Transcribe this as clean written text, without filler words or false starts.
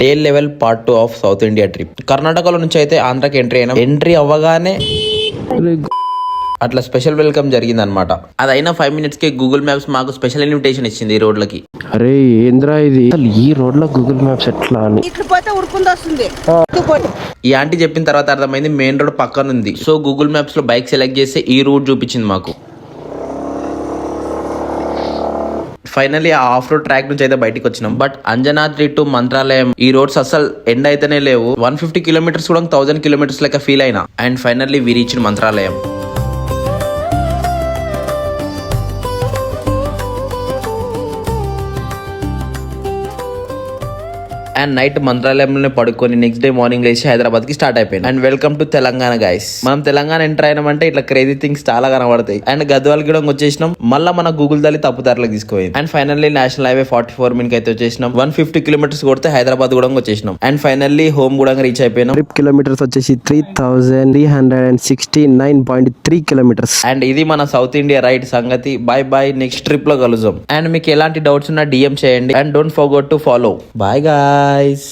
Day level part 2 of south India trip. కర్ణాటకలో నుంచి అయితే ఆంధ్రాకి ఎంట్రీ అవ్వగానే అట్లా స్పెషల్ వెల్కమ్ జరిగింది అనమాట. అదైనా 5 minutes కి గూగుల్ మ్యాప్స్ మాకు స్పెషల్ ఇన్విటేషన్ ఇచ్చింది ఈ రోడ్లకి. అరే ఏంద్రా ఇది, ఈ రోడ్ లో గూగుల్ మ్యాప్స్ ఎట్లా అని ఈ ఆంటీ చెప్పిన తర్వాత అర్థమైంది మెయిన్ రోడ్ పక్కన ఉంది. సో గూగుల్ మ్యాప్స్ లో బైక్ సెలెక్ట్ చేస్తే ఈ రూట్ చూపించింది మాకు. ఫైనల్లీ ఆ ఆఫ్ రోడ్ ట్రాక్ నుంచి అయితే బయటకు వచ్చినాం. బట్ అంజనాద్రి టు మంత్రాలయం ఈ రోడ్స్ అసలు ఎండ్ అయితేనే లేవు. 150 kilometers కూడా 1000 kilometers లెక్క ఫీల్ అయినా. And finally we reached Mantralayam. And night మంత్రాలయంలోనే పడుకొని నెక్స్ట్ డే మార్నింగ్ లేచి హైదరాబాద్ కి స్టార్ట్ అయిపోయింది. And welcome to Telangana guys. మనం తెలంగాణ ఎంటర్ అయినామంటే ఇట్లా క్రేజీ థింగ్స్ చాలా కనబడతాయి. అండ్ గద్వాల్ కూడా వచ్చేసినాం. మళ్ళీ మన గూగుల్ దాలి తప్పుదారులకు తీసుకుపోయింది. అండ్ ఫైనల్లీ నేషనల్ హైవే 44 మీన్కి అయితే వచ్చేసినాం. 150 kilometers కొడితే హైదరాబాద్ కూడా వచ్చేసినాం. అండ్ ఫైనల్లీ హోమ్ కూడా రీచ్ అయిపోయినాం. ట్రిప్ కిలోమీటర్స్ వచ్చేసి 3369.3 kilometers. అండ్ ఇది మన సౌత్ ఇండియా రైడ్ సంగతి. బై బై, నెక్స్ట్ ట్రిప్ లో కలుద్దాం. అండ్ మీకు ఎలాంటి డౌట్స్ ఉన్నా DM చేయండి. And don't forget to follow. Bye guys.